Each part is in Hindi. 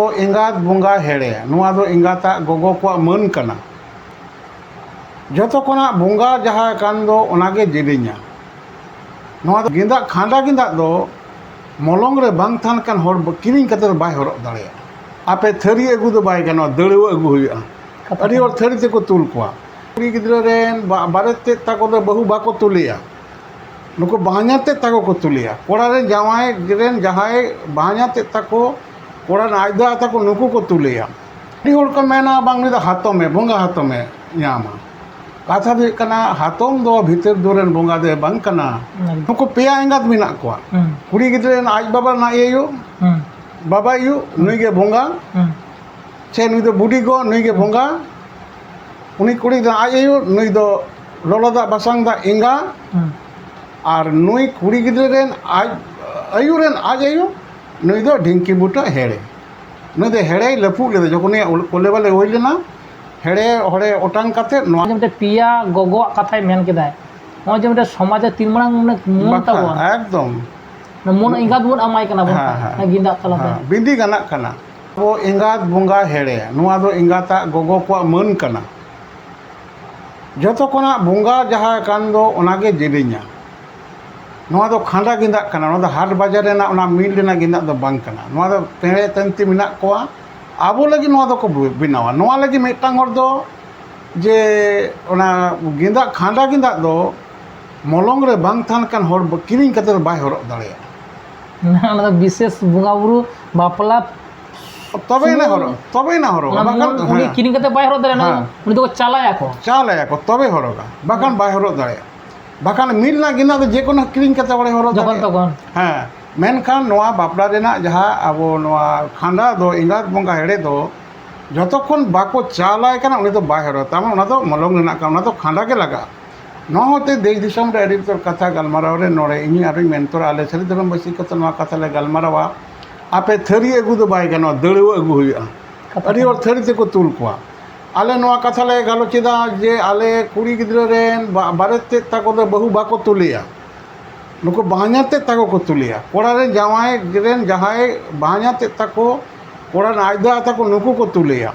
ᱟᱵᱚ ᱮᱸᱜᱟᱛ ᱵᱚᱸᱜᱟ ᱦᱮᱲᱮ ᱱᱚᱣᱟ ᱫᱚ ᱮᱸᱜᱟᱛᱟᱜ ᱜᱚᱜᱚ ᱠᱚᱣᱟᱜ ᱢᱟᱹᱱ ᱠᱟᱱᱟ। ᱡᱚᱛᱚ ᱠᱷᱚᱱᱟᱜ ᱵᱚᱸᱜᱟ ᱡᱟᱦᱟᱸ ᱠᱟᱱ ᱫᱚ ᱚᱱᱟᱜᱮ ᱡᱮᱞᱮᱧᱟ। ᱱᱚᱣᱟ ᱫᱚ ᱜᱮᱸᱫᱟᱜ ᱠᱷᱟᱸᱰᱟ ᱜᱮᱸᱫᱟᱜ ᱫᱚ ᱢᱚᱞᱚᱝ ᱨᱮ ᱵᱟᱝ ᱛᱟᱦᱮᱱ ᱠᱟᱱ ᱦᱚᱲ ᱠᱤᱨᱤᱧ ᱠᱟᱛᱮ ᱫᱚ ᱵᱟᱭ ᱦᱚᱨᱚᱜ ᱫᱟᱲᱮᱭᱟᱜᱼᱟ। ᱟᱯᱮ ᱛᱷᱟᱹᱨᱤ ᱟᱹᱜᱩ ᱫᱚ ᱵᱟᱭ ᱜᱟᱱᱚᱜᱼᱟ, ᱫᱟᱹᱲᱣᱟᱹ ᱟᱹᱜᱩ ᱦᱩᱭᱩᱜᱼᱟ। ᱟᱹᱰᱤ ᱦᱚᱲ ᱛᱷᱟᱹᱨᱤ ᱛᱮᱠᱚ ᱛᱩᱞ ᱠᱚᱣᱟ। ᱠᱩᱲᱤ ᱜᱤᱫᱽᱨᱟᱹ ᱨᱮᱱ ᱵᱟᱨᱮᱛ ᱛᱮᱫ ᱛᱟᱠᱚ ᱫᱚ ᱵᱟᱹᱦᱩ ᱵᱟᱠᱚ ᱛᱩᱞᱮᱭᱟ, ᱱᱩᱠᱩ ᱵᱟᱦᱧᱟᱨ ᱛᱮᱫ ᱛᱟᱠᱚ ᱠᱚ ᱛᱩᱞᱮᱭᱟ। ᱠᱚᱲᱟ ᱨᱮᱱ ᱡᱟᱶᱟᱭ ᱨᱮᱱ ᱡᱟᱦᱟᱸᱭ ᱵᱟᱦᱧᱟᱨ ᱛᱮᱫ ᱛᱟᱠᱚ, ᱠᱚᱲᱟ ᱨᱮᱱ ᱟᱡ ᱫᱟᱫᱟ ᱛᱟᱠᱚ ᱱᱩᱠᱩ ᱠᱚ ᱛᱩᱞᱮᱭᱟ। ᱟᱹᱰᱤ ᱦᱚᱲ ᱠᱚ ᱢᱮᱱᱟ ᱵᱟᱝ ᱱᱩᱭ ᱫᱚ ᱦᱟᱛᱚᱢᱮ ᱵᱚᱸᱜᱟ ᱦᱟᱛᱚᱢᱮ ᱧᱟᱢᱟ। ᱠᱟᱛᱷᱟ ᱫᱚ ᱦᱩᱭᱩᱜ ᱠᱟᱱᱟ ᱦᱟᱛᱚᱢ ᱫᱚ ᱵᱷᱤᱛᱟᱹᱨ ᱫᱩᱣᱟᱹᱨ ᱨᱮᱱ ᱵᱚᱸᱜᱟ ᱫᱚ ᱵᱟᱝ ᱠᱟᱱᱟ। ᱱᱩᱠᱩ ᱯᱮᱭᱟ ᱮᱸᱜᱟᱛ ᱢᱮᱱᱟᱜ ᱠᱚᱣᱟ। ᱠᱩᱲᱤ ᱜᱤᱫᱽᱨᱟᱹ ᱨᱮᱱ ᱟᱡ ᱵᱟᱵᱟ ᱨᱮᱱ ᱟᱡ ᱟᱭᱳ, ᱵᱟᱵᱟ ᱟᱭᱳ ᱱᱩᱭ ᱜᱮ ᱵᱚᱸᱜᱟ, ᱥᱮ ᱱᱩᱭ ᱫᱚ ᱵᱩᱰᱤ ᱜᱚ ᱱᱩᱭ ᱜᱮ ᱵᱚᱸᱜᱟ, उनी कुड़ी आज आयु नुई दो लोलो दा बासांग दा एंगा और नुई कुड़ी गिद्रे रेन आज आयु रेन आज आयु नुई दो ढिंकी बुटा हेड़े नुई दो हेड़े लपू ले जखने कोले वाले होई लेना हेड़े हड़े ओटांग काते नोआ जमते पिया गोगो कथाय मेन केदाय ओ जमते समाज तीन मांग मन ताबो एकदम मन एंगात बुन अमाय कना बन गिंदा तलाते बिंदी गाना कना वो एंगात बुंगा हेड़े नोआ दो एंगाता गोगो को मन कना जतो कोना बुंगा जहाँ कान दो ओनागे जेलेኛ नोआ दो खांडा गिंदा कना नोआ दो हाट बाजार रेना ओना मिल रेना गिंदा दो बांग कना नोआ दो पेड़े तंती मिना कोआ आबो लगी नोआ दो को बिनावा नोआ लगी मेटांग हर दो जे ओना गिंदा खांडा गिंदा दो मलंग रे बांग थान कान हर किरिंग कते बाय हरक दाड़ेया ना ओना दो विशेष बुंगा बुरु बापला तबे ना हरो उनी किरिंग कते बाय हरक दाड़ेया उनी तो चालाया को तबे हरोगा बाकान बाय हरक दाड़ेया बाकान मिल ना गिना दो जे कोनो किरिंग कते बड़े हरक जखन तखन हां मेनखान नोआ बापला रेना जहां आबो नोआ खांडा दो इंगात बंगा हेड़े दो जतक्षण बाको चालाय काना उनी दो बाय हरक तामा ओना दो मलंग रेना का ओना दो खांडा के लगा नोते देश दिसम रे अड़ी तोर कथा गलमाराव रे नोड़े इनी आरो मेंतोर आले सरी धरम बसी कत नोआ कथा ले गलमारावा आपे थरी अगू दो बाय गानो दड़वा अगू हुआ अड़ी और थरी ते को तुल कोआ आले नोआ कथा ले गालोचेदा जे आले कुड़ी गिद्रा रेन बारेत ते ताको दो बहु बाको तुलिया नुको बाहण्यार ते ताको को तुलिया कोड़ा रे जावाय रेन जहाय बाहण्यार ते ताको कोड़ा आयदा ताको नुको को तुलिया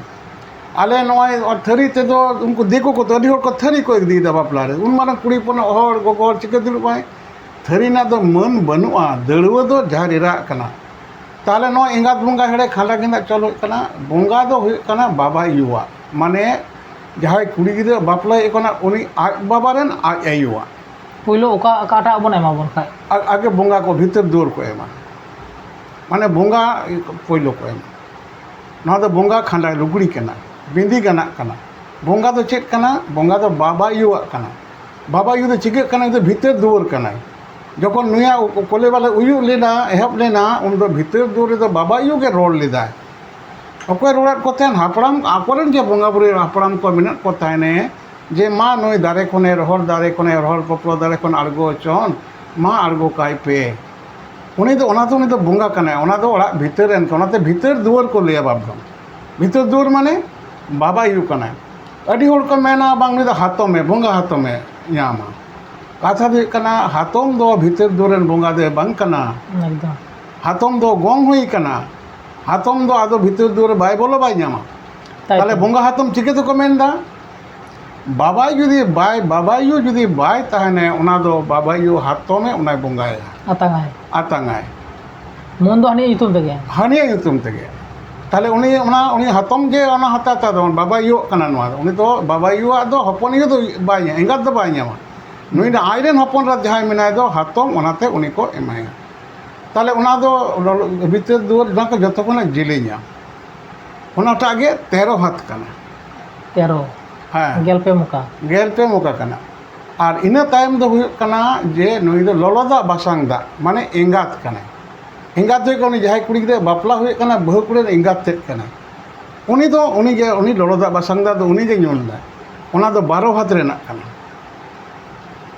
आले नोआ और थरी ते दो उनको देखो को अड़ी और को थरी को दी दा बापला रे उन मारा कुड़ी पन हर गोगो चिके दुल पाए थरी ना दो मन बनुआ दड़वा दो झारिरा कना ताले नो एंगात बुंगा हेड़े खाला गिंदा चलो कना बुंगा दो हुई कना बाबा युवा माने जहां कुड़ी गिद्रा बापला एकना उनी आज बाबा रेन आज आयुवा पहिलो ओका काटा बन एमा बन खाय आगे बुंगा को भीतर दूर को एमा माने बुंगा पहिलो को एमा ना दो बुंगा खांडा लुगड़ी कना बिंदी गाना कना बुंगा दो चेक कना बुंगा दो बाबा युवा कना बाबा यु दो चिके कना दो भीतर दूर कना जखन नुया कोले वाले उयु लेना एहब लेना उन दो भीतर दूर रे दो बाबा यु के रोड लेदा अकोय रोडात को तेन हापड़ाम आकोरन जे बोंगा बुरे हापड़ाम को मिनट को तायने जे मा नोय दारे कोने रहर पपलो दारे कोन आड़गो चोन मा आड़गो काय पे उनी दो बोंगा कना ओना दो ओड़ा भीतर रेन ओनाते भीतर दुआर को लेया बाबदम भीतर दुआर माने बाबा यु कना अडी होड़ को मेना बांग नुई दो हातोमे बोंगा हातोमे ᱧᱟᱢᱟ कथा दो कना हातम दो भीतर दूरेन बोंगा दे बांग कना हातम दो गोंग हुई कना हातम दो आदो भीतर दूर बाय बोलो बाय ᱧᱟᱢᱟ ताले बोंगा हातम चिके तो को मेनदा बाबा जुदी बाय ताहने ओना दो बाबा यु हातमे ओना बोंगाय आतांगाय मन दो हानि युतुम तेगे ताले उनी हातम जे ओना हाताता दो बाबा यु कना नोआ उनी तो बाबा यु दो हपन यु दो बाय एंगात दो बाय ᱧᱟᱢᱟ नुई आयरन हपन रात जहां मिनाय दो हातम ओनाते उनी को एमाया ताले ओना दो भीतर दुआर ना को जतो कोना जिलेኛ ओनाटा गे 13 हाथ कना 13 हां गेलपे मुका कना और इना टाइम दो हुय कना जे नुई दो लोलोदा बासांग दा माने एंगात कना एंगात दो कोनी जहां कुड़ी दे बापला हुय कना बहु कुड़ी एंगात तेत कना उनी लोलोदा बासांग दा दो उनी जे ñोल दा ओना दो 12 हाथ रेना कना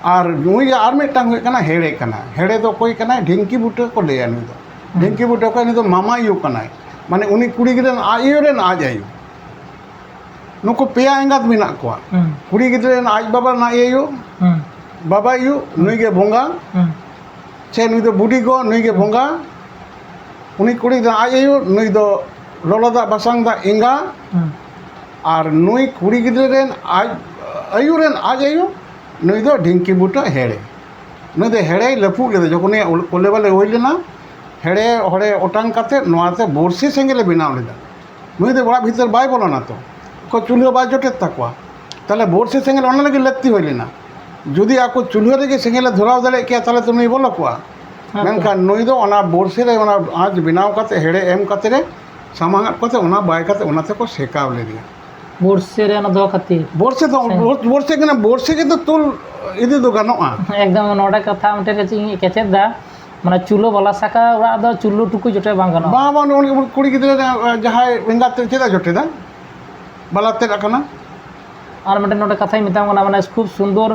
और नुई आर मिटांग हेड़े तो कोई कना ढिंकी बुटे को लेया नुई दो ढिंकी बुटे को नुई दो मामा यु कना माने उनी कुड़ी गिद्रा आयु रेन आज आयु नुको पेया एंगात मिना कोआ कुड़ी गिद्रा आज बाबा ना आयु बाबा यु नुई गे बोंगा से नुई दो बुडी गो नुई गे बोंगा उनी कुड़ी गिद्रा आज आयु नुई दो ᱞᱚᱞᱚ ᱫᱟᱜ ᱵᱟᱥᱟᱝ ᱫᱟᱜ ᱮᱸᱜᱟ ᱟᱨ ᱱᱩᱭ ᱠᱩᱲᱤ ᱜᱤᱫᱽᱨᱟᱹ ᱨᱮᱱ ᱟᱡ ᱟᱭᱩ ᱨᱮᱱ ᱟᱡ ᱟᱭᱩ ᱱᱩᱭ ᱫᱚ ᱰᱷᱤᱝᱠᱤ ᱵᱩᱴᱟᱹ ᱦᱮᱲᱮ ᱱᱩᱭ ᱫᱚ ᱦᱮᱲᱮᱭ ᱞᱟᱹᱯᱩᱜ ᱞᱮᱫᱟ ᱡᱚᱠᱷᱚᱱ ᱠᱚᱞᱮ ᱵᱟᱞᱮ ᱦᱩᱭ ᱞᱮᱱᱟ ᱦᱮᱲᱮ ᱦᱚᱲᱮ ᱚᱴᱟᱝ ᱠᱟᱛᱮ ᱱᱚᱣᱟᱛᱮ ᱵᱚᱨᱥᱤ ᱥᱮᱸᱜᱮᱞᱮ ᱵᱮᱱᱟᱣ ᱞᱮᱫᱟ ᱱᱩᱭ ᱫᱚ ᱚᱲᱟᱜ ᱵᱷᱤᱛᱟᱹᱨ ᱵᱟᱭ ᱵᱚᱞᱚᱱᱟ ᱛᱚ ᱚᱠᱚᱭ ᱪᱩᱞᱦᱟᱹ ᱵᱟᱭ ᱡᱚᱴᱮᱫ ᱛᱟᱠᱚᱣᱟ তাহলে বর্ষে সেঙ্গেল অন্য লাগে ᱞᱟᱹᱠᱛᱤ ᱦᱩᱭ ᱞᱮᱱᱟ যদি আকো চুলহᱟᱹ ᱨᱮᱜᱮ সেঙ্গেলে ধরাও দাঁড়িয়ে ᱠᱮᱭᱟ তাহলে তো নুই ᱵᱚᱞᱚ ᱠᱚᱜᱼᱟ ᱢᱮᱱᱠᱷᱟᱱ ᱱᱩᱭ ᱫᱚ ᱚᱱᱟ ᱵᱚᱨᱥᱮ ᱨᱮ ᱚᱱᱟ ᱟᱸᱪ ᱵᱮᱱᱟᱣ ᱠᱟᱛᱮ ᱦᱮᱲᱮ ᱮᱢ ᱠᱟᱛᱮ ᱨᱮ ᱥᱟᱢᱟᱝ ᱠᱟᱛᱮ ᱚᱱᱟ ᱵᱟᱭ ᱠᱟᱛᱮ ᱚᱱᱟ ᱛᱮᱠᱚ ᱥᱮᱠᱟᱣ ᱞᱮᱫᱮᱭᱟ ᱵᱚᱨᱥᱮ ᱨᱮ ᱚᱱᱟ ᱫᱚᱦᱚ ᱠᱷᱟᱹᱛᱤᱨ ᱵᱚᱨᱥᱮ ᱫᱚ ᱵᱚᱨᱥᱮ ᱠᱟᱱᱟ ᱵᱚᱨᱥᱮ ᱜᱮ ᱫᱚ ᱛᱩᱞ ᱤᱫᱤ ᱫᱚ ᱜᱟᱱᱚᱜᱼᱟ একদম নটা কথা মিটার কেচেদ দা মানে চুলো বলা শাখা ওরা দো চুল্লু টুকু জোটে বাং গানো ᱵᱟᱝ ᱵᱟᱝ ᱩᱱᱤ ᱠᱩᱲᱤ ᱜᱤᱫᱽᱨᱟᱹ ᱡᱟᱦᱟᱸᱭ ᱮᱸᱜᱟᱛ ᱛᱮ ᱪᱮᱫᱟᱜ ᱡᱚᱴᱮᱫᱟ ᱵᱟᱞᱟᱛᱮᱫ ᱟᱠᱟᱱᱟ আর মিটার নটা কথাই মিতাম না মানে খুব সুন্দর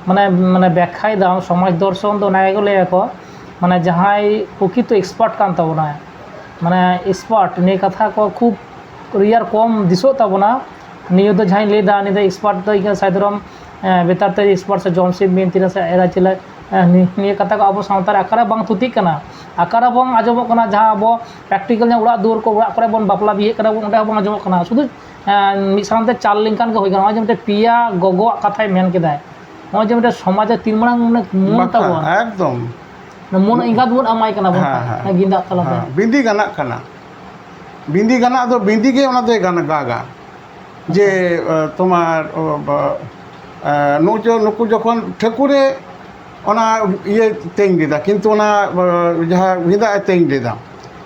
মানে মানে ব্যাখ্যাই দাও সমাজ দর্শন তো নাই গেলে এক মানে যাহাই প্রকৃত এক্সপার্ট কান তাবনা মানে এক্সপার্ট নিয়ে কথা কো খুব রিয়ার কম দিশো তাবনা নিয়ে তো যাই লে দা নিয়ে এক্সপার্ট তো ইকা সাইদরম বেতার তে এক্সপার্ট সে জমশিদ বিন তিরা সে এরা ছিল নিয়ে কথা को अब सावतार आकारा बांग तुति कना आकारा बांग आजमो कना जहां अब प्रैक्टिकल ने उड़ा दूर को उड़ा करे बन बापला बिहे करा बन उड़ा बांग आजमो कना शुधु मिद सामते चाल लिंकान को होय गना जे पिया गगो कथाय मेन केदाय नय जे समाज तीन मांग मन ताबो একদম मन इंगा दुन अमाय कना बन गिंदा तलाते बिंदी गाना कना बिंदी गाना दो बिंदी गे ओना दे गाना गागा যে তোমার নুকু যখন ঠাকুরে ওনা ইয়ে তেং লেদা কিন্তু ওনা যাহা বিন্দা তেং লেদা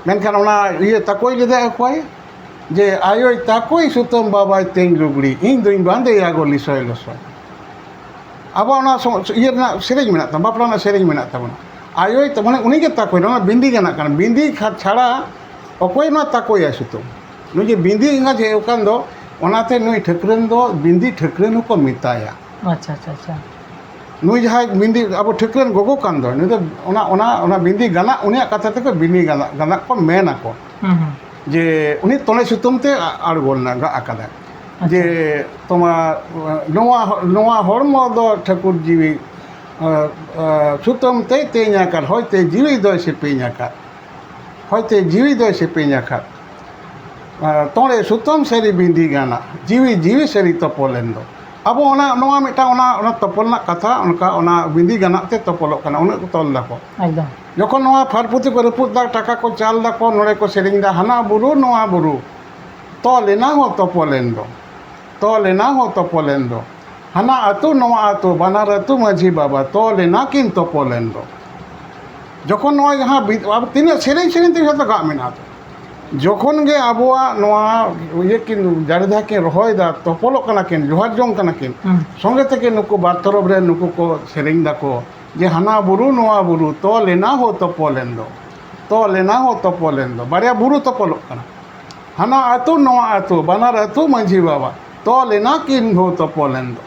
মেনখান ওনা ইয়ে তাকই লেদা অকয় যে আয়োই তাকই সুতম বাবাই তেং লুগড়ি ইᱧ দুই বান্দে আগো লিসয় লসয় আবার ওনা ইয়ে না সেরেኝ মেনা তা বাপলা না সেরেኝ মেনা তাবনা আয়োই তো মানে উনি গে তাকই না বিন্দি গানা কানা বিন্দি ছাড়া অকয় না তাকই আসুতো নুই যে বিন্দি ইঙ্গা যে ওখান দো ওনাতে নুই ঠাকুরেন দো বিন্দি ঠাকুরেন को মিতায়া अच्छा अच्छा अच्छा নুই যাহাই বিন্দি আবো ঠাকুরেন গগো কান দো নুই দো ওনা ওনা ওনা বিন্দি গানা উনিয়া কথা থেকে বিন্দি গানা গানা को মেনা को যে উনি তলে সুতমতে আড়গোল না গা আকাদা যে তোমার নোয়া নোয়া হরম দো ঠাকুর জিবি সুতমতে তেñাকার হইতে জিবি দয় সে পেñাকার হইতে জিবি দয় সে পেñাকার तोड़े सुतम सेरी बिंदी गाना जीवी जीवी सेरी तपलेन दो अब ओना नोआ मिटा ओना तपलना कथा उनका ओना बिंदी गाना ते तपलोक कना उन तोल दाको एकदम जखन नोआ फारपुती को रपुत दा टाका को चाल दाको नोड़े को सेरिंग दा हाना बुरु नोआ बुरु तोलेना हो तपलेन दो हाना आतु नोआ आतु बानार आतु माझी बाबा तोलेना किन तपलेन दो जखन नोआ जहां अब तिने सेरिंग सेरिंग ते हतो गा मेना तो যখন গে আবুয়া নোয়া ইয়ে কিন জারিদা কিন রহয়দা তপলক কানা কিন জোহার জং কানা কিন সঙ্গে থেকে নুকু বার্তরব রে নুকু কো সেরেং দাকো যে হানা বুরু নোয়া বুরু তো লেনা হো তপলেন দো বারিয়া বুরু তপলক কানা হানা আতু নোয়া আতু বানার আতু মাঝি বাবা তো লেনা কিন হো তপলেন দো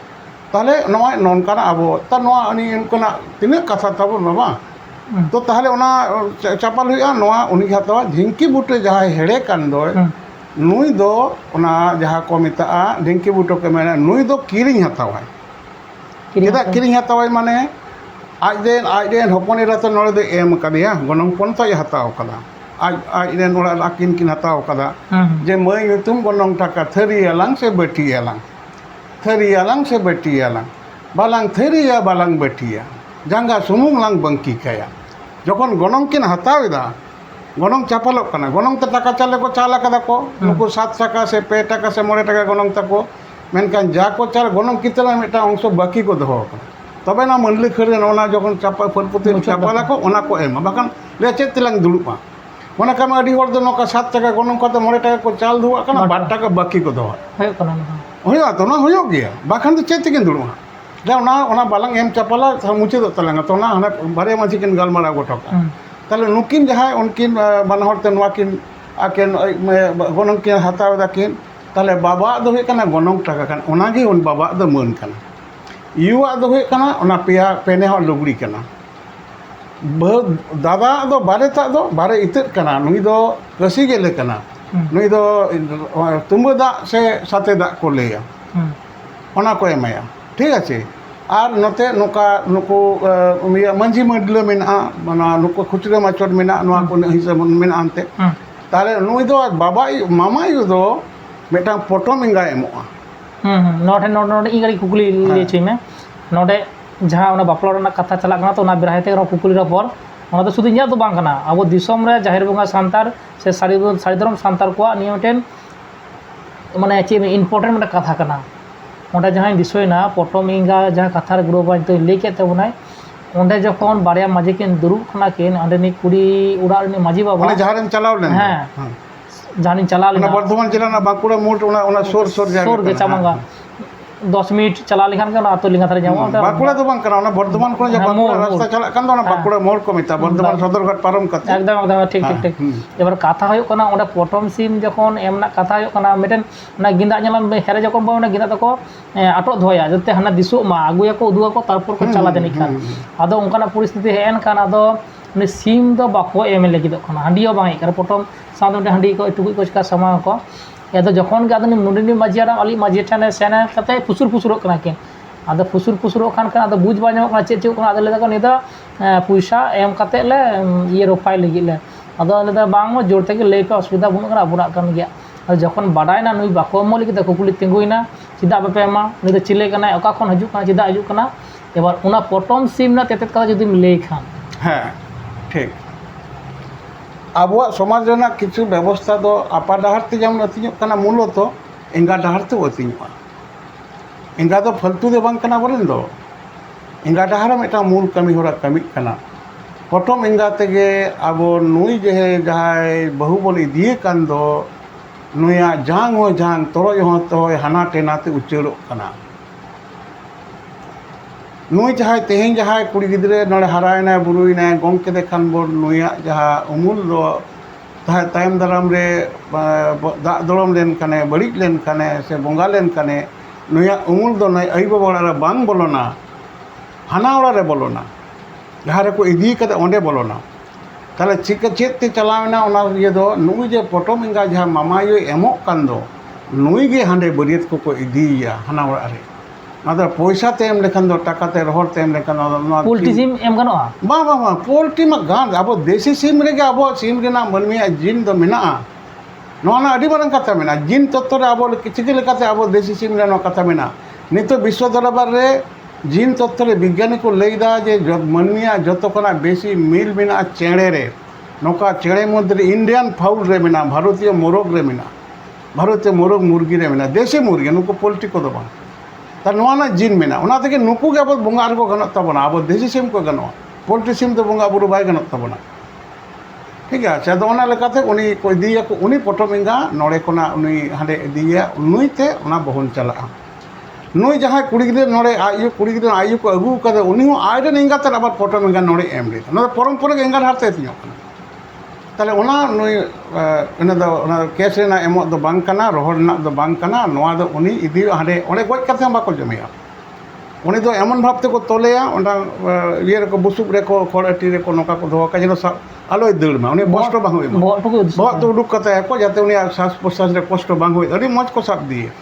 তাহলে নোয়া নন কানা আবো তা নোয়া আনি এনকনা তিনে কথা তাবো বাবা तो ताहले ओना चापाल हुआ नोआ उनी हातवा ढिंकी बुटे जहाँ हेड़े कान दो नुई दो ओना जहाँ को मिता ढिंकी बुटो के मेना नुई दो किरिंग हातावा केदा किरिंग हातावा माने आजदेन हपनेरा तो नोड़े दो एम कदिया गनंग पन तो हाताव कदा आजदेन ओड़ा लाकिन किन हाताव कदा जे मई तुम गनंग टाका थरी आलांग से बेटी आलांग बालांग थरिया बालांग बेटिया जांगा सुमुंग लांग बंकी कया যখন গনং কিন হাতাওদা গনং চাপালক কানা গনং তে টাকা চালে को চালা কাদা को नुकु 7 টাকা से 5 টাকা से 9 টাকা গনং তাকো মেনকান যা को চাল গনং কিতলা মেটা অংশ বাকি को দহ তবে না মনলি খরে ওনা যখন চাপা ফরপতি চাপালা को ওনা को এমা বাকান লেচে তিলাং দুলুপা ওনা কামা আডি হর দ নকা 7 টাকা গনং কত 9 টাকা को চাল দুয়া কানা 12 টাকা বাকি को দহ হয় কানা হইয়া তো না হইও গিয়া বাকান তো চেতে কিন দুলুয়া दा ओना बालांग एम चापाला मुचे दो तलांगा तो ना हना बारे माजी किन गालमारा गोटोका ताले नुकिन जहां उनकिन बानहरते नोआ किन आकेन गनंग किन हाताव दाकिन ताले बाबा दो हे कना गनंग टाका कन ओनागे उन बाबा दो मन कना युवा दो हे कना ओना पेया पेने हो लुगड़ी कना दादा दो बारे इतत कना नुई दो रसी गेले कना नुई दो तुंबा दा से साथे दा को लेया ओना को एमाया ठीक है और नोते नोका नुकु मंझी मंडल मेना मना नुकु खुचरे माचोट मेना नोआ को हिसाब मेना आनते ताले नुई दो बाबा मामा यू दो मिटांग पोटम इंगा एमोआ नोडे नोडे नोडे इगड़ी कुकुली ले छुई में नोडे जहाँ उना बापला रना कथा चला कना तो उना बिराहते रो कुकुली रो पर उना तो शुधु इᱧᱟᱜ दो बांग कना अब दिसोम रे जाहिर बोंगा सांतार से सारीदरम सांतार को निये मिटेन माने चे इम्पोर्टेंट मिटा कथा कना ओंडे जहाँ दिसोयना पोटम इंगा जहाँ कथा रे गुरु बाज तो ले के तबनाय ओंडे जखन बारिया माझी किन दुरुब खना किन अंडेनी कुड़ी उड़ा रे माझी बाबा माने जहारेम चलाव लेन हां जानी चला लेना बर्धमान जिला ना बांकुड़ा मोट उना सोर गे चामांगा 10 मिनट चला लेखान का आतो लिंगा थारे जामो बांकुड़ा तो बांग कना उना बर्धमान को जब बांकुड़ा रास्ता चला कान दो ना बांकुड़ा मोड़ को मिता बर्धमान सदरघाट पारम कते एकदम ठीक ठीक ठीक एबार कथा होय कना ओंडे पोटम सिम जखन एमना कथा होय कना मिटेन ना गिंदा ñalam हेरे जखन बा गिंदा तको आटो धोया जते हाना दिसु मा आगुया को उदुआ को तारपर को चला जानि खान आदो ओंकाना परिस्थिति हेन खान आदो ने सिम दो बाको एम लगी खाना हांडियो बाई कर पोटम साउंड हांडी को टुकुई को चिका समा को या जखन के आदमी नुडिनी माजियारा अली माजी ठाने सेना कते फुसुर फुसुर कना के आदो फुसुर फुसुर खान खान आदो बुझ बाजो कना चे चे कना आदो लेदा को निदा पैसा एम कते ले ये रोफाई लगी ले आदो लेदा बांग जोर तक ले पे असुविधा बुन कना बुना कन गया और जखन बाडायना नुई बाको मो लगी कुकुली तिंगुइना चिदा बापे एमा निदा चिले कना ओका खन हजु कना चिदा हजु कना एबार उना पोटम सिम ना तेतेत कदा जदि ले खान हाँ ठीक अब समाज किछु व्यवस्था दो आपा डहारते जेमन अतिञोग मूलत एंगा डहारते अतिञोगा एंगा दो फालतू दो बांग कना बोलेन दो एंगा डहार मिटा मूल कमी होरा कमी कना प्रथम एंगा तेगे अब नुई जे जहाय बहु बन इदिए कान दो नुया जांग हो जांग तोरय हो तोय हाना टेनाते उच्चरो कना नुई जहाँ तेहन जहाँ कुड़ी गिद्रे नड़े हरायना बुरुयना गंके देखान बोर नुया जहाँ उमुल दो तायम दाराम रे दा दड़म लेन कने बड़िज लेन कने से बोंगा लेन कने नुया उमुल दो नय आई बाबा रे बांग बोलोना हाना ओड़ा रे बोलोना जहाँ रे को इदी कते ओंडे बोलोना ताले चिक चेत ते चलावना ओना ये दो नुई जे पोटम इंगा जहाँ मामायो एमोक कान दो नुई गे हांडे बरियत को इदीया हाना ओड़ा रे ना पैसा तेम लेखन दो टाकाते रहर तेम लेखन पोल्ट्री सिम एम गनोआ बा पोल्ट्री मा गान अब देसी सिम रे अब सिम रेना मनमिया जिन दो मेना नोना अडी मारन कथा मेना जिन तत्व रे अब चिके लेकाते अब देसी सिम रे नो कथा मेना नितो विश्व दरबार रे जिन तत्व रे विज्ञानी को लैदा जे मनमिया जतो कना बेसी मिल मेना चेड़े रे नोका चेड़े मध्य इंडियन फाउल रे मेना भारतीय मोरग रे मेना भारतीय मोरग मुर्गी रे मेना देसी मुर्गी नुको पोल्ट्री को दो बा तार नोना जिन मेना ओना तेगे नुकु गे अब बोंगा को गनो तबना अब देसी सिम को गनो पोल्ट्री सिम तो बोंगा बुरु बाय गनो तबना ठीक है अच्छा तो ओना लेकाते उनी को दिया को उनी पोटम इंगा नोड़े कोना उनी हांडे दिया नुई ते ओना बहन चला नुई जहां कुड़ी गिदे नोड़े आयु कुड़ी गिदे आयु को अगु कदे उनी हो आयरे इंगा तर अब पोटम इंगा नोड़े एम रे ना परंपरा के इंगा हारते तियो ताले ओना नुई इना दो ओना केस रेना एमो दो बांग कना रोहर ना दो बांग कना नोआ दो उनी इदी हांडे ओने गोज कथे बाको जमेया उनी दो एमन भावते को तोलेया ओंडा ये रे को बुसुब रे को खड़ाटी रे को नोका को दो का जनो आलोय दड़ मा उनी कष्ट बांग होय बहुत तो उडुक कते को जाते उनी श्वास प्रश्वास रे कष्ट बांग होय अडी मज को साब दिए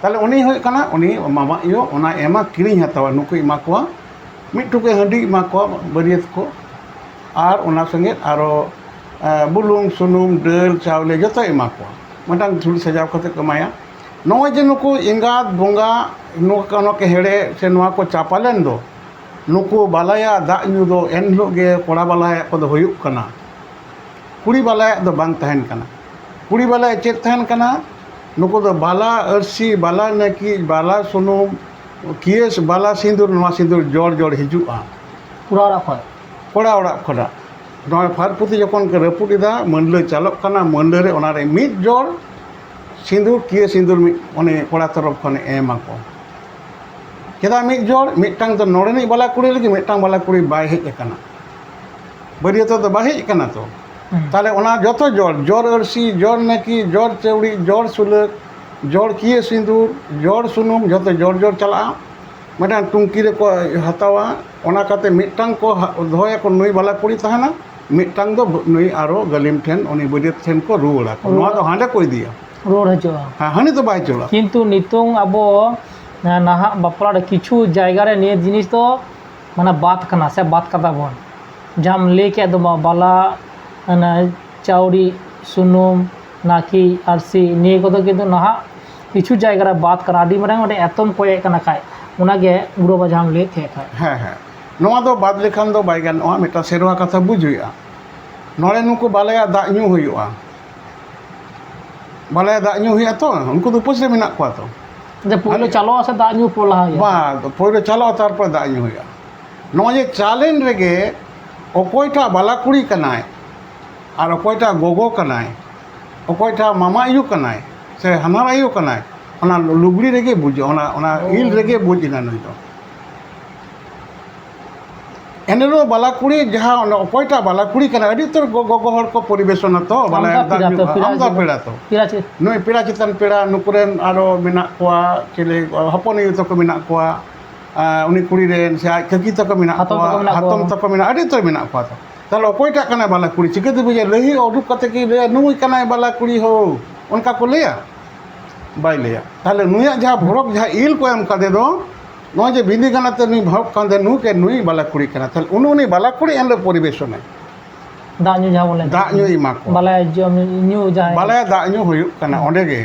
ताले उनी होय कना उनी मामा यो ओना एमा किरिኝ हतावा नुकु इमा को मिटुके हंडी इमा को बरियत को आर ओना संगे आरो बुलुंग सुनुम दाल चावले जो एमा को मटांग झुल सजाव कते कमाया नोय जे नुकु इंगात बोंगा नुका के हेड़े से नुआ को चापालेन दो नुकु बालाया दा न्यू दो एन हिलो गे कोड़ा बालाया को दो हुयुक कना कुड़ी बालाया दो बांग तहन कना कुड़ी बालाया चेत तहन कना नुकु दो बाला अरसी बाला नकी बाला सुनुम कियस बाला सिंदूर नुआ सिंदूर जोड़ जोड़ हिजुआ पूरा ओड़ा खय कोड़ा ओड़ा खोड़ा नॉय फारपुती जखन के रपुटिदा मनले चालक कना मनले रे ओना रे मिद जोड़ सिंदूर किए सिंदूर ओने कोड़ा तरफ खने एमा को केदा मिद जोड़ मिटांग तो नोड़ेनी बाला कुड़ी लगी मिटांग बाला कुड़ी बाय हेज कना बरियत तो बाय हेज कना तो ताले ओना जतो जोड़ जोड़ अरसी जोड़ नकी जोड़ चौड़ी जोड़ सुलक जोड़ किए सिंदूर जोड़ सुनुम जतो जोड़ जोड़ चला मिटांग टुंकी रे को हतावा ओना काते मिटांग को धोया को नुई बाला कुड़ी तहना मिटांग दो नुई आरो गलिम ठेन उनी बरियत ठेन को रुवड़ा को नोआ दो हांडे कोई दिया रोड हजोआ हाँ हानि तो बाय चला किंतु नितोंग अबो नाहा बापला रे किछु जायगा रे निये जिनिस तो माने बात कना से बात कता बोन जाम लेके दो बाला ना चाउरी सुनुम नाकी आरसी निये को किंतु नाहा किछु जायगा बात करा आदि मारंग ओडे एतम कोये कना खाय उनागे गुरु बाजाम ले थे खाय हाँ हाँ नोआ दो बाद लेखान दो बाय गानोआ मिटा सेरवा कथा बुझ हुआ नोड़े नुकु बालाया दाग ᱧᱩ हुआ बालाया दाग ᱧᱩ हुआ तो उनको तो उपस रे मेना को तो जे पुलो चालो आसे दा ᱧᱩ पोला है बा पहिले चालो तारपर दाग ᱧᱩ हुआ नोआ जे चालेन रेगे अकोयटा बाला कुड़ी कनाय और अकोयटा गोगो कनाय अकोयटा मामा आयु कनाय से हमार आयु कनाय ओना लुगड़ी रेगे बुझ ओना इल रेगे बुझना नई तो एनेरो बाला कुड़ी जहाँ अकोयटा बाला कुड़ी कना अड़ी तोर गोगो हर को परिवेशन तो बाला आमदा पेड़ा तो नई पेड़ा चितान पेड़ा नुकुरेन आरो मेना कोआ चले हपन आयु तक मेना कोआ उनी कुड़ी रेन से ककी तक मेना कोआ हातम तक मेना अड़ी तोर मेना कोआ तो ताले अकोयटा कना बाला कुड़ी चिकते बुझे लही उडुक कते की ले नुई कना बाला कुड़ी हो उनका को लेया बाय लेया ताले नुया जहाँ भरक जहाँ इल को एम कदे दो नोआ जे बिंदी गानाते नुई भरक कांदे नु के नुई बाला कुड़ी कना ताले उनी बाला कुड़ी एन परिवेशन है दा ᱧᱩ जा बोले दा ᱧᱩ इमा को बाला जम ᱧᱩ जा बाला दा ᱧᱩ हुयुक कना ओंडे गे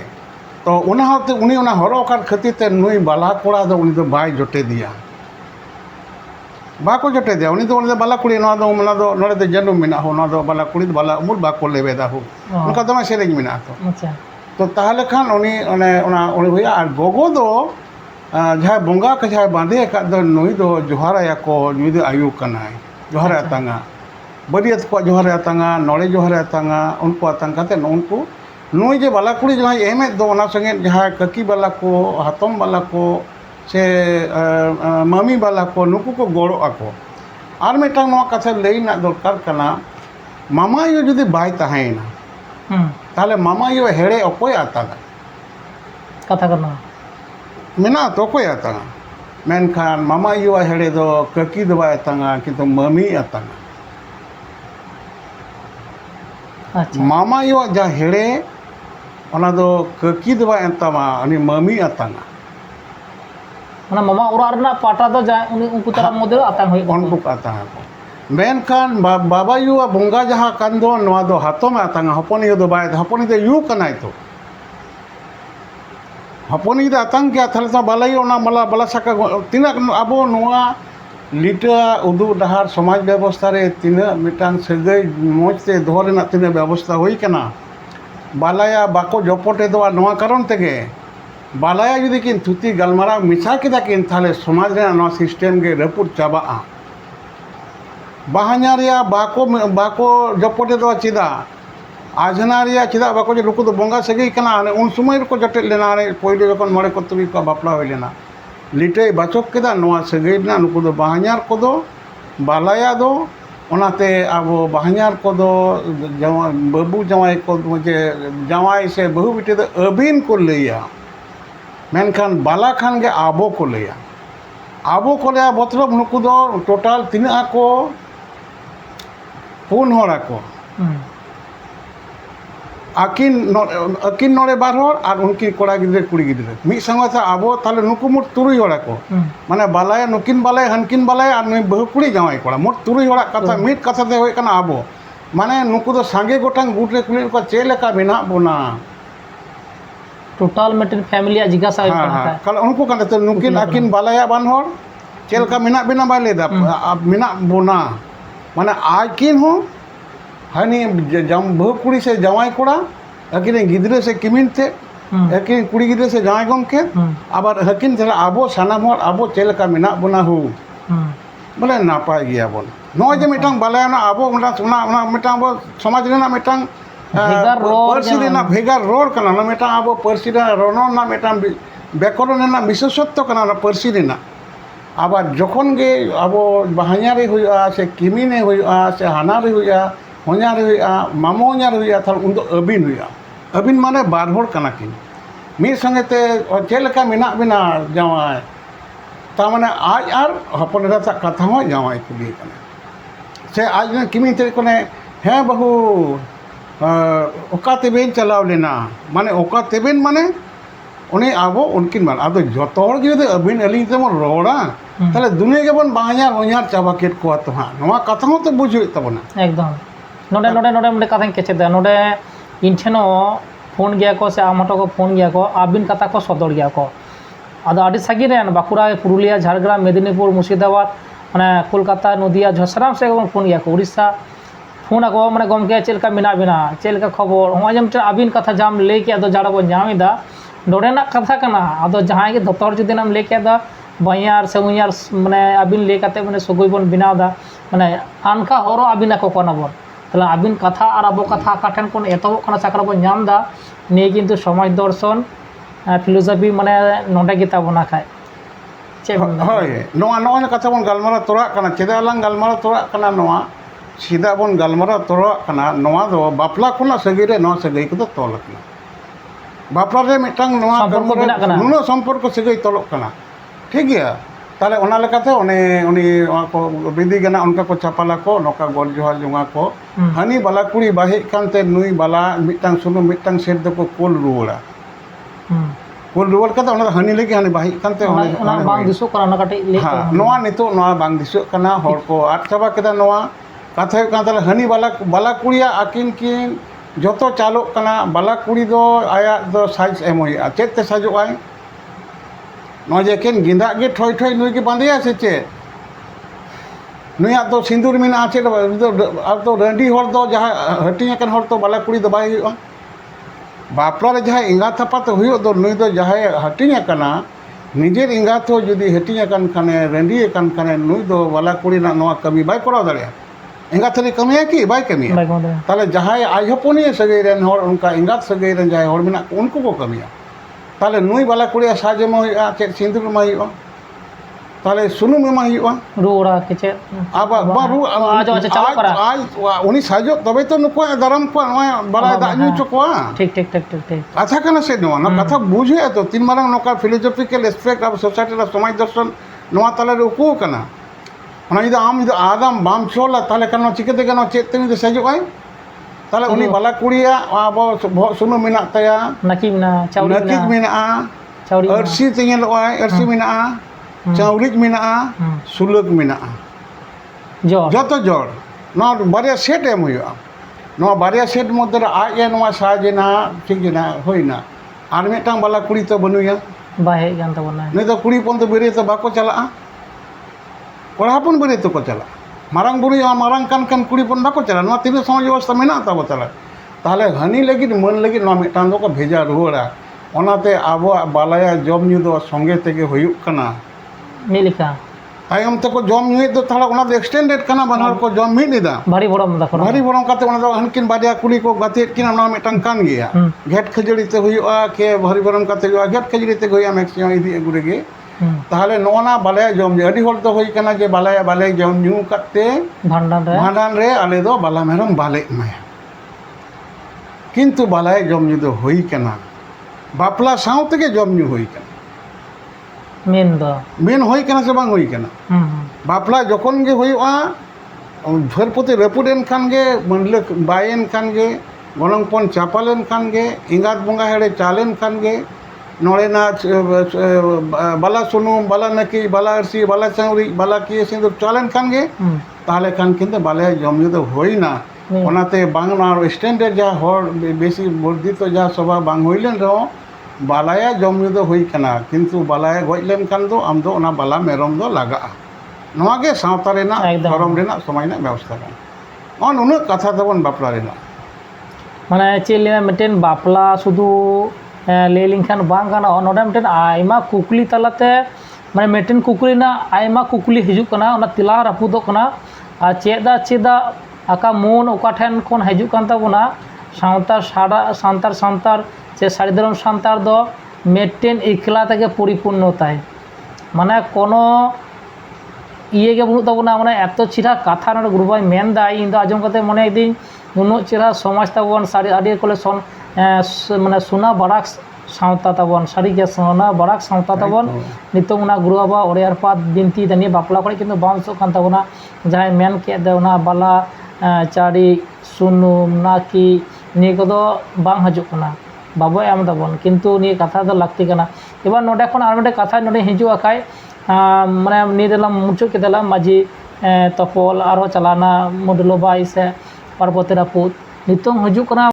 तो उना हाते उनी उना हरो कार खातिर ते नुई बाला कोड़ा दो उनी दो बाय जोटे दिया बाको जोटे दिया उनी दो बाला कुड़ी नोआ दो मना दो नोड़े दे जन्म मेना हो नोआ दो बाला कुड़ी बाला उमुल बाको लेबेदा हो उनका दमा सेरेंज मेना तो अच्छा तो ताहले खान उनी उनी हुया और गोगो दो जहाँ बंगा के जहाँ बांधे का दो नुई दो जोहाराया को नुई दो आयु कनाय जोहारा तांगा बरियत को जोहारा तांगा नोड़े जोहारा तांगा उनको आतंग काते उनको नुई जे बाला कुड़ी जहाँ एमे दो ओना संगे जहाँ ककी बाला को हातम बाला को से मम्मी बाला को नुकु को गोड़ो आको और मिटांग नोआ कथा लई ना दरकार कना मामा यो जुदी बाय ताहेना ताहले मामा यो हेड़े अकोय आतागा कथा करना मेना तो कोई आतागा मेनखान मामा यो हेड़े दो ककी दो बाय तांगा किंतु मम्मी आतागा अच्छा मामा यो जा हेड़े ओना दो ककी दो बाय तामा अनि मम्मी आतागा ना मामा ओरा रना पाटा दो जा उनी उनको तरा मोदे आतंग होय उनको आतागा को मेनखान बाबा यू बंगा जहाँ कान दो नोआ दो हाथों में आतांगा हपनी दो बाय हपनी दो यू कनाय तो हपनी दो आतंग क्या थाले तो बालाई ओना मला बाला साका तिना अबो नोआ लिटा उदु डहार समाज व्यवस्था रे तिना मिटान सगै मोजते दोहरे ना तिना व्यवस्था होई कना बालाया बाको जपटे दो नोआ कारण तेगे बालाया जुदी किन थुती गलमारा मिसा केदा किन थाले समाज रे नोआ सिस्टम गे रपुट चाबा बाहनारिया बाको बाको जपटे दो चिदा आजनारिया चिदा बाको जे लुकु दो बंगा सगई कना उन समय को जटे लेना पहिले जखन मरे को तुबी को बापला होय लेना लिटे बाचक केदा नोआ सगई ना लुकु दो बाहनार को दो बालाया दो ओनाते आबो बाहनार को दो बाबू जवाई को जे जवाई से बहु बिटे दो अबिन को लेया मेनखान बाला खान गे आबो को लेया मतलब नुकु दो टोटाल तिना को पुन हरा को अकिन नोड़े बार हर और उनकी कोड़ा गिद्रे कुड़ी गिद्रे मिद संगते आबो ताले नुकु मोट तुरुई हरा को माने बालाया नुकिन बालाया हनकिन बालाया और नुई बहु कुड़ी जावाई कोड़ा मोट तुरुई हरा कथा मिद कथा ते होय कना आबो माने नुकु दो सांगे गोटांग गुट रे कुड़ी को चेलेका मेना बोना टोटल मेटेन फैमिली जिज्ञासा हाँ कल उनको कहते तो नुकिन अकिन बालाया बान हर चेलका मेना बिना बाय लेदा मेना बोना माने आकिन हो हनी जम बहु कुड़ी से जवाई कोड़ा अकिन गिद्रे से किमिन थे अकिन कुड़ी गिद्रे से जवाई गमके आबार हकिन चला आबो सानाम हर आबो चेलका मेना बोना हो बोले नापाय गया बोल नो जे मिटांग बालाया ना आबो उना मिटांग बो समाज रेना मिटांग भेगार रोड कना ना मिटांग आबो परसी रे रोनो ना मिटांग व्याकरण ना विशेषत्व कना ना परसी रेना आबार जखन गे आबो बाहाኛरे हुआ से किमिने हुआ से हानारे हुआ होኛरे हुआ मामो होኛरे हुआ थाल उन दो अबिन हुआ अबिन माने बार हर कना किन मिद संगेते चेलका मेना बिना जवाई ता माने आज आर हपन रा कथा हो जवाई कुली कना से आज ने किमिन ते कोने हे बहु ओका तेबेन चलाव लेना माने ओका तेबेन माने उन्हें आबो उनकिन मान अब जो जो अबिन अली तेमन रोड़ा ताले दुनिया के बन बाहኛर होኛर चाबा केट को तो हां नोआ कथा तो बुझ तबना एकदम नोडे नोडे नोडे मडे कथा केचे दा नोडे इन ठेन फोन गया को से आमटो को फोन गया को आबिन कथा को सदर गया को आदो आदि सागी रेन बाकुड़ा पुरुलिया झारग्राम मेदिनीपुर मुर्शिदाबाद माने कोलकाता नदिया झसराम से फोन गया को उड़ीसा फोन आको माने गमके चेलका मिना बिना चेलका खबर होय जम आबिन कथा जाम ले के आदो जाड़ा बो जामिदा नोडेना कथा कना आदो जहां के दोतर जुदी नाम ले के दा बयार से उयार माने आबिन ले काते माने सगुई बोन बिनावदा माने आनका हरो आबिना को कोना बोन ताहले आबिन कथा और आबो कथा काठेन कोन एतो कोना साकरा बो नामदा ने किन्तु समाज दर्शन फिलोसफी माने नोडे गिता बना खाय चे होय नोआ नोआ कथा बोन गालमारा तोरा कना चेदा लांग गालमारा तोरा कना नोआ सीधा बोन गालमारा तोरा कना नोआ दो बापला कोना सगई रे नोआ सगई को तोल कना बापला रे मिटांग नोआ नुनो संपर्क सगई तोलक कना ठीक गया ताले ओना लेकाते उनी को बिदी गना उनका को छापाला को नोका गोल जोहार जुंगा को हानी बाला कुड़ी बाहे कानते नुई बाला मिटांग सुनु मिटांग सेट दो को कोल रुवड़ा कोल रुवड़ कते ओना हानी लेके हानी बाहे कानते ओना बांग दिसो करा ना काटे ले हां नोआ नितो नोआ बांग दिसो कना हर को आट चाबा केदा नोआ कथा कान ताले हानी बाला कुड़िया आकिन किन जतो चालोक कना बाला कुड़ी दो आया दो साइज एम होया चेते साजो आय नोजेकेन गिंदा गे ठोय ठोय नुई के बांधिया से चे नुया तो सिंदूर में आचे अब तो रंडी हर दो जहाँ हटिया कन हर तो बाला कुड़ी दो बाय हुआ बापला रे जहाँ इंगा थपा तो हुई दो नुई दो जहाँ हटिया कना निजेर इंगा तो जुदी हटिया कन खाने रंडी कन खाने नुई दो बाला कुड़ी ना नोआ कमी बाय कराव दाड़िया इंगा थरी कमिया की बाय कमिया ताले जहाँ आई हपोनी सगई रेन हर उनका इंगा सगई रेन जहाँ हर मिना उनको को कमिया ताले नुई बाला कुड़िया साजे में हुआ चे सिंदूर में हुआ ताले सुनु में हुआ रुड़ा के चे अब बारू आज अच्छा चालू करा आज उनी साजो तबे तो नुको दरम को बड़ा दाजू चुकवा ठीक ठीक ठीक ठीक ठीक कथा कना से नो ना कथा बुझे तो तीन मारंग नोका फिलोसॉफिकल एस्पेक्ट ऑफ सोसाइटी ला समाज दर्शन नोआ ताले रे उकू कना ओना इदा आम इदा आदम बाम छोला ताले कनो चिकेते कनो चेत तेनी साजो आय ताले उनी बाला कुड़िया आबो सुनु मिना तया नकी मिना चाउरी नकी मिना चाउरी अर्सी तेंगल ओय अर्सी मिना चाउरी मिना सुलग मिना जोर जतो जोर नो बारिया सेट एम हुआ नो बारिया सेट मध्य आए नोआ साजेना ठीकना होइना आर मिटांग बाला कुड़ी तो बनुया बाहे गान तबना नहीं तो कुड़ी पन तो बेरे तो बाको चला कोड़ापन बेरे तो को चला मारंग बुरी मारंग कान कुड़ी पन बाको चला नोआ तीन समाज व्यवस्था मेना ताबो चला ताहले हानि लगी मन लगी नोआ मिटांग दो को भेजा रुवाड़ा ओनाते आबो बालाया जम न्यू दो संगे तेगे हुयुक कना मिलिका तायम तक जम न्यू दो थाला ओना दो एक्सटेंडेड कना बनहर को जम मी निदा भारी बड़म दा भारी बड़म काते ओना दो हनकिन बाडिया कुड़ी को गाते किना नोआ मिटांग कान गया घेट खजड़ी ते हुयुआ के भारी बड़म काते हुआ घेट खजड़ी ते होया मैक्सिमम इदी गुरेगे ताहले नोना बालाया जम अडी होल तो होई कना जे बालाया जम न्यू काते भांडान रे आले दो बाला मेरम बाले माया किंतु बालाया जम न्यू दो होई कना बापला साव तेगे जम न्यू होई कना मेन होई कना से बांग होई कना बापला जखन गे होयुआ धरपति रपुडेन खान गे मंडले बायेन खान गे गणंगपन चापालेन खान गे इंगात बंगा हेड़े चालेन खान गे नोड़ेना बाला सुनुम बाला नकी बाला अर्सी बाला चाउरी बाला की सिंदूर चालेन खान गे ताहले खान किंतु बाले जम न्यू दो होइना ओनाते बांग ना स्टैंडर्ड जा हर बेसी वर्धित जा सभा बांग होइलेन रो बालाया जम न्यू दो होई कना किंतु बालाया गजलेन खान दो आम दो ओना बाला मेरम दो लागा नोआ गे सावता रेना धरम रेना समय ना व्यवस्था का अन उन कथा तबन बापला रेना माने चेले मिटेन बापला सुदु ले लिंखान बांग गाना नोडा मिटेन आइमा कुकली तलाते माने मिटेन कुकली ना आइमा कुकली हिजु कना ओना तिला रापुदो कना आ चेदा आका मन ओका ठेन कोन हिजु कान ताबोना सावतार साड़ा सान्तार से साड़ीधरम सान्तार दो मिटेन एकला तेगे परिपूर्णताय माने कोनो इये गे बनुत ताबोना माने एत चिरा कथा नोडे गुरुबाई मेनदा इन दो आजम कते मने इदिन नुनो चिरा समाज ताबोन साड़ी आडी कोले सन माने सोना बाराक सावता ताबोन साड़ी गे सोना बाराक सावता ताबोन नितो उना गुरु बाबा ओरेयार पात बिनती दानी बापला करे किन्तु बांसो कान ताबोना जहाय मेन के देवना बाला चाड़ी सुनुम नाकी निये कोदो बांग हजुक कना बाबो एम ताबोन किन्तु निये कथा दो लाक्ति कना एबार नोडे खन आर मिटे कथा नोडे हिजु आखाय माने निये देलाम मुचो केदेलाम माजी तपल आरो चलाना मडलो बाई से पार्वती रापुत नितों हजुक कना